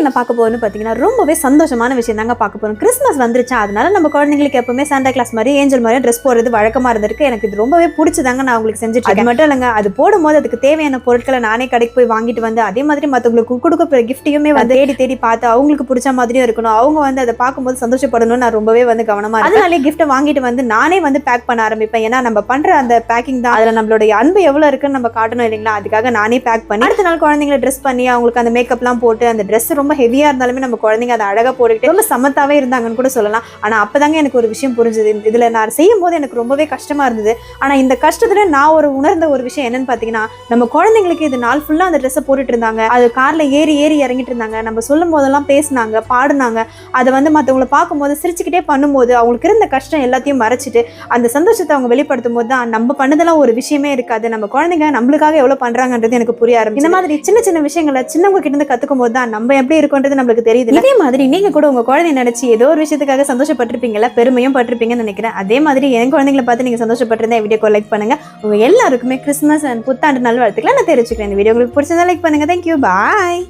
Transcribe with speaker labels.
Speaker 1: என்ன பார்க்க போறோம்னு பார்த்தீங்கன்னா ரொம்பவே சந்தோஷமான விஷயம் தாங்க பார்க்க போறோம். கிறிஸ்மஸ் வந்துருச்சா, அதனால நம்ம குழந்தைங்களுக்கு எப்பவுமே சாண்டா கிளாஸ் மாதிரி ஏஞ்சல் மாதிரி ட்ரெஸ் போடுறது வழக்கமா இருந்திருக்கு. எனக்கு இது ரொம்பவே பிடிச்சதாங்க. நான் உங்களுக்கு செஞ்சுட்டு அது மட்டும் இல்லைங்க, அது போடும்போது அதுக்கு தேவையான பொருட்களை நானே கடைக்கு போய் வாங்கிட்டு வந்து அதே மாதிரி மற்றவங்களுக்கு கொடுக்க கிஃப்ட்டையுமே வந்து தேடி தேடி பார்த்து அவங்களுக்கு பிடிச்ச மாதிரியும் இருக்கணும், அவங்க வந்து அதை பார்க்கும்போது சந்தோஷப்படணும்னு நான் ரொம்பவே வந்து கவனமா இருக்கேன். அதனாலே கிஃப்ட்டை வாங்கிட்டு வந்து நானே வந்து பேக் பண்ண ஆரம்பிப்பேன். ஏன்னா நம்ம பண்ற அந்த பேக்கிங் தான் அதுல நம்மளுடைய அன்பு எவ்வளவு இருக்குன்னு நம்ம காட்டணும் இல்லைங்களா. அதுக்காக நானே பேக் பண்ணி அடுத்த நாள் குழந்தைங்களை ட்ரெஸ் பண்ணி அவங்களுக்கு அந்த மேக்கப்லாம் போட்டு அந்த ட்ரெஸ் ரொம்ப ஹெவியா இருந்தாலுமே நம்ம குழந்தைங்க அதை அழகா போட்டுக்கிட்டு ரொம்ப சமத்தாவே இருந்தாங்கன்னு கூட சொல்லலாம். ஆனா அப்பதாங்க எனக்கு ஒரு விஷயம் புரிஞ்சுது. இதுல நான் செய்யும் போது எனக்கு ரொம்பவே கஷ்டமா இருந்தது. ஆனா இந்த கஷ்டத்துல நான் உணர்ந்த ஒரு விஷயம் என்னன்னு பாத்தீங்கன்னா, நம்ம குழந்தைங்களுக்கு இது நாள் ஃபுல்லா அந்த ட்ரெஸ்ஸை போட்டுட்டு இருந்தாங்க. அது கார்ல ஏறி ஏறி இறங்கிட்டு இருந்தாங்க. நம்ம சொல்லும் போதெல்லாம் பேசினாங்க, பாடுனாங்க. அதை வந்து மற்றவங்களை பார்க்கும்போது சிரிச்சுக்கிட்டே பண்ணும்போது அவங்களுக்கு இருந்த கஷ்டம் எல்லாத்தையும் மறைச்சிட்டு அந்த சந்தோஷத்தை அவங்க வெளிப்படுத்தும் போது தான் நம்ம பண்ணதெல்லாம் ஒரு விஷயமே இருக்காது, நம்ம குழந்தைங்க நம்மளுக்காக எவ்வளவு பண்றாங்கன்றது எனக்கு புரிய ஆரம்பிச்சு. இந்த மாதிரி சின்ன சின்ன விஷயங்களை சின்னவங்க கிட்ட இருந்து கத்துக்கும் போது தான் நம்ம எப்படி இருக்கோன்றது நம்மளுக்கு தெரியுது. இதே மாதிரி நீங்க கூட உங்க குழந்தைய நினைச்சு ஏதோ ஒரு விஷயத்துக்காக சந்தோஷப்பட்டிருப்பீங்களா, பெருமையும் பட்டிருப்பீங்கன்னு நினைக்கிறேன். அதே மாதிரி என் குழந்தைங்களை பார்த்து நீங்க சந்தோஷப்பட்டிருந்தா வீடியோக்கு லைக் பண்ணுங்க. உங்க எல்லாருக்குமே கிறிஸ்மஸ் அண்ட் புத்தாண்டு நல்வாழ்த்துக்களை நான் தெரிவிச்சுக்கிறேன். இந்த வீடியோ உங்களுக்கு பிடிச்சதா லைக் பண்ணுங்க. தேங்க்யூ, பாய்.